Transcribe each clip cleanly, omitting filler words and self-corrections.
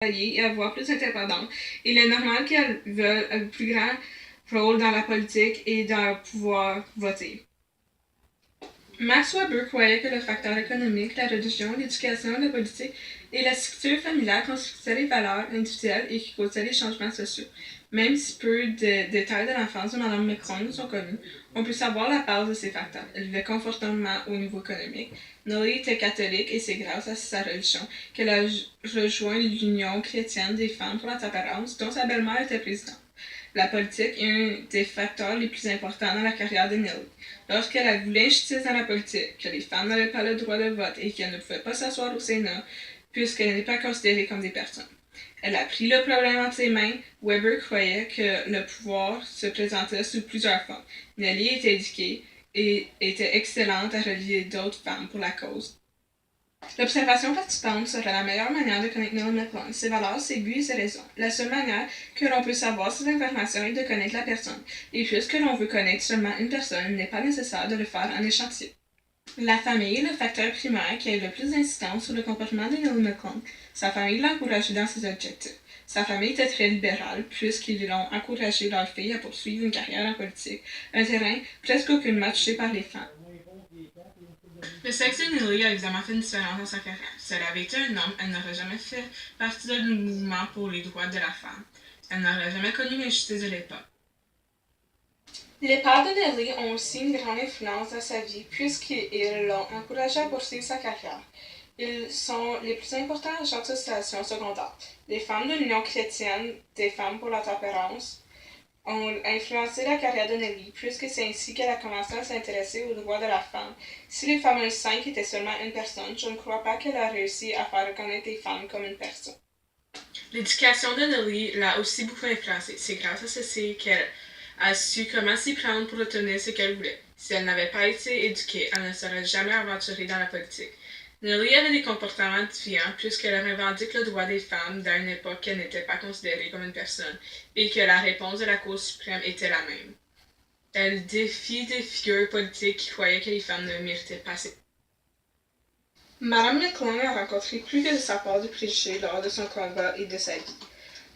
et avoir plus d'indépendance. Il est normal qu'elles veulent un plus grand rôle dans la politique et dans pouvoir voter. Max Weber croyait que le facteur économique, la religion, l'éducation, la politique et la structure familiale constituaient les valeurs individuelles et qui causaient les changements sociaux. Même si peu de détails de l'enfance de Mme Macron sont connus, on peut savoir la base de ces facteurs. Elle vivait confortablement au niveau économique. Nelly était catholique et c'est grâce à sa religion qu'elle a rejoint l'Union chrétienne des femmes pour la tempérance, dont sa belle-mère était présidente. La politique est un des facteurs les plus importants dans la carrière de Nelly. Lorsqu'elle a voulu l'injustice dans la politique, que les femmes n'avaient pas le droit de vote et qu'elles ne pouvaient pas s'asseoir au Sénat, puisqu'elles n'étaient pas considérées comme des personnes. Elle a pris le problème entre ses mains. Weber croyait que le pouvoir se présentait sous plusieurs formes. Nelly était éduquée et était excellente à relier d'autres femmes pour la cause. L'observation participante serait la meilleure manière de connaître Nelly McClung, ses valeurs, ses goûts et ses raisons. La seule manière que l'on peut savoir ces informations est de connaître la personne. Et puisque l'on veut connaître seulement une personne, il n'est pas nécessaire de le faire en échantillon. La famille est le facteur primaire qui a eu le plus d'incidence sur le comportement de Nelly McClung. Sa famille l'a encouragé dans ses objectifs. Sa famille était très libérale, puisqu'ils l'ont encouragé leur fille à poursuivre une carrière en politique, un terrain presque aucunement touché par les femmes. Le sexe de Nelly a évidemment fait une différence dans sa carrière. Si elle avait été un homme, elle n'aurait jamais fait partie du mouvement pour les droits de la femme. Elle n'aurait jamais connu l'injustice de l'époque. Les pères de Nelly ont aussi une grande influence dans sa vie puisqu'ils l'ont encouragée à poursuivre sa carrière. Ils sont les plus importants agents de socialisation secondaire. Les femmes de l'Union chrétienne des femmes pour la tempérance ont influencé la carrière de Nelly, puisque c'est ainsi qu'elle a commencé à s'intéresser aux droits de la femme. Si les fameuses 5 étaient seulement une personne, je ne crois pas qu'elle a réussi à faire reconnaître les femmes comme une personne. L'éducation de Nelly l'a aussi beaucoup influencée. C'est grâce à ceci qu'elle a su comment s'y prendre pour obtenir ce qu'elle voulait. Si elle n'avait pas été éduquée, elle ne serait jamais aventurée dans la politique. Nelly avait des comportements différents puisqu'elle revendique le droit des femmes dans une époque qu'elle n'était pas considérée comme une personne et que la réponse de la Cour suprême était la même. Elle défie des figures politiques qui croyaient que les femmes ne méritaient pas assez. Madame McClung a rencontré plus que sa part de préjugés lors de son combat et de sa vie.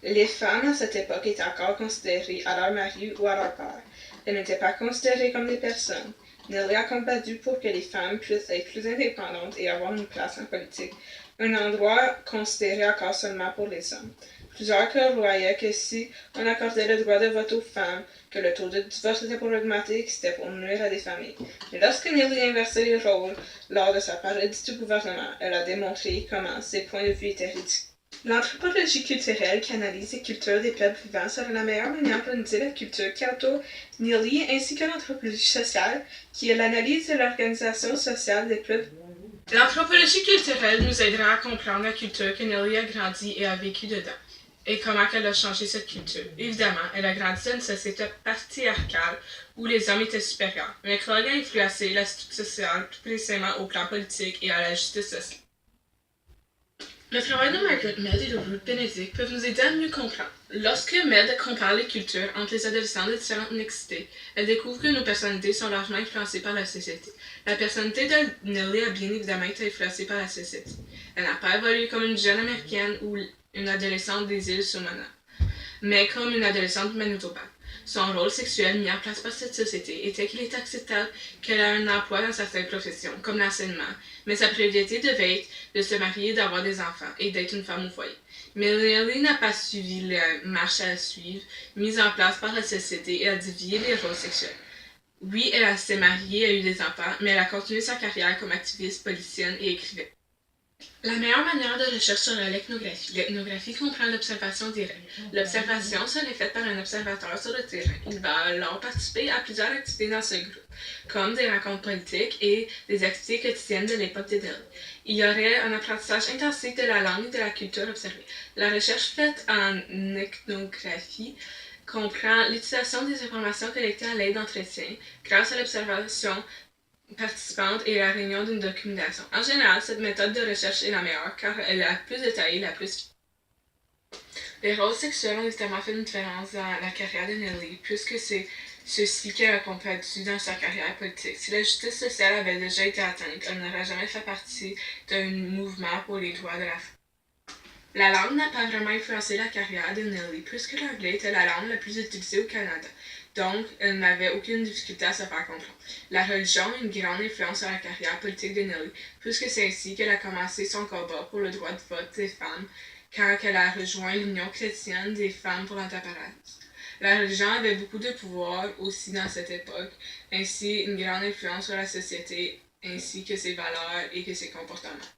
Les femmes à cette époque étaient encore considérées à leur mari ou à leur père. Elles n'étaient pas considérées comme des personnes. Nelly a combattu pour que les femmes puissent être plus indépendantes et avoir une place en politique, un endroit considéré encore seulement pour les hommes. Plusieurs croyaient que si on accordait le droit de vote aux femmes, que le taux de divorce était pour augmenter et que c'était pour nuire à des familles. Mais lorsque Nelly a inversé les rôles lors de sa parodie du gouvernement, elle a démontré comment ses points de vue étaient ridicules. L'anthropologie culturelle qui analyse les cultures des peuples vivants serait la meilleure manière d'analyser la culture qui entoure Nelly, ainsi que l'anthropologie sociale, qui est l'analyse de l'organisation sociale des peuples. L'anthropologie culturelle nous aidera à comprendre la culture que Nelly a grandi et a vécu dedans, et comment elle a changé cette culture. Évidemment, elle a grandi dans une société patriarcale où les hommes étaient supérieurs, mais McClung a influencé la structure sociale plus précisément au plan politique et à la justice sociale. Le travail de Margaret Mead et de Ruth Benedict peuvent nous aider à mieux comprendre. Lorsque Mead compare les cultures entre les adolescents de différentes mixité, elle découvre que nos personnalités sont largement influencées par la société. La personnalité de Nelly a bien évidemment été influencée par la société. Elle n'a pas évolué comme une jeune américaine ou une adolescente des îles Solomon, mais comme une adolescente du Manitoba. Son rôle sexuel mis en place par cette société était qu'il est acceptable qu'elle ait un emploi dans certaines professions, comme l'enseignement, mais sa priorité devait être de se marier et d'avoir des enfants, et d'être une femme au foyer. Mais Nelly n'a pas suivi la marche à suivre mise en place par la société et a dévié les rôles sexuels. Oui, elle s'est mariée et a eu des enfants, mais elle a continué sa carrière comme activiste, politicienne et écrivaine. La meilleure manière de recherche serait l'ethnographie. L'ethnographie comprend l'observation directe. L'observation serait faite par un observateur sur le terrain. Il va alors participer à plusieurs activités dans ce groupe, comme des rencontres politiques et des activités quotidiennes de l'époque de Nelly. Il y aurait un apprentissage intensif de la langue et de la culture observée. La recherche faite en ethnographie comprend l'utilisation des informations collectées à l'aide d'entretiens grâce à l'observation participante et la réunion d'une documentation. En général, cette méthode de recherche est la meilleure car elle est la plus détaillée, la plus. Les rôles sexuels ont évidemment fait une différence dans la carrière de Nelly, puisque c'est ceci qu'elle a combattu dans sa carrière politique. Si la justice sociale avait déjà été atteinte, elle n'aurait jamais fait partie d'un mouvement pour les droits de la femme. La langue n'a pas vraiment influencé la carrière de Nelly, puisque l'anglais était la langue la plus utilisée au Canada. Donc, elle n'avait aucune difficulté à se faire comprendre. La religion a une grande influence sur la carrière politique de Nelly, puisque c'est ainsi qu'elle a commencé son combat pour le droit de vote des femmes, quand elle a rejoint l'Union chrétienne des femmes pour l'indépendance. La religion avait beaucoup de pouvoir aussi dans cette époque, ainsi une grande influence sur la société, ainsi que ses valeurs et que ses comportements.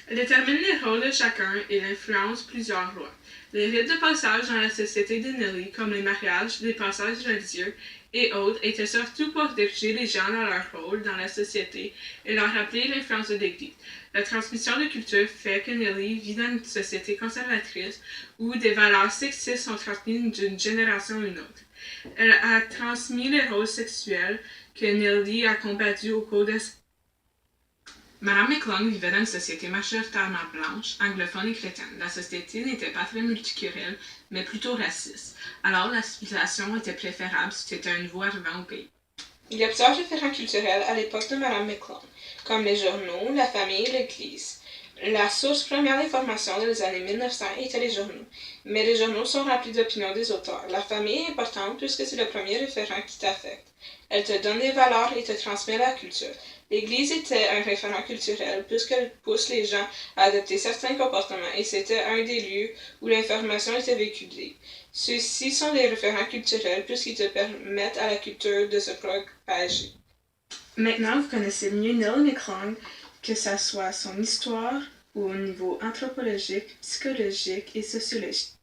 Elle détermine les rôles de chacun et influence plusieurs lois. Les rites de passage dans la société de Nelly, comme les mariages, les passages religieux et autres, étaient surtout pour diriger les gens dans leur rôle dans la société et leur rappeler l'influence de l'Église. La transmission de culture fait que Nelly vit dans une société conservatrice où des valeurs sexistes sont transmises d'une génération à une autre. Elle a transmis les rôles sexuels que Nelly a combattus au cours de Madame McClung vivait dans une société majoritairement blanche, anglophone et chrétienne. La société n'était pas très multiculturelle, mais plutôt raciste. Alors la civilisation était préférable si tu étais un nouveau arrivant au pays. Il y a plusieurs référents culturels à l'époque de Madame McClung, comme les journaux, la famille et l'Église. La source première d'information dans les années 1900 était les journaux, mais les journaux sont remplis d'opinions des auteurs. La famille est importante puisque c'est le premier référent qui t'affecte. Elle te donne des valeurs et te transmet la culture. L'Église était un référent culturel puisqu'elle pousse les gens à adopter certains comportements et c'était un des lieux où l'information était véhiculée. Ceux-ci sont des référents culturels puisqu'ils te permettent à la culture de se propager. Maintenant, vous connaissez mieux Nelly McClung, que ce soit son histoire ou au niveau anthropologique, psychologique et sociologique.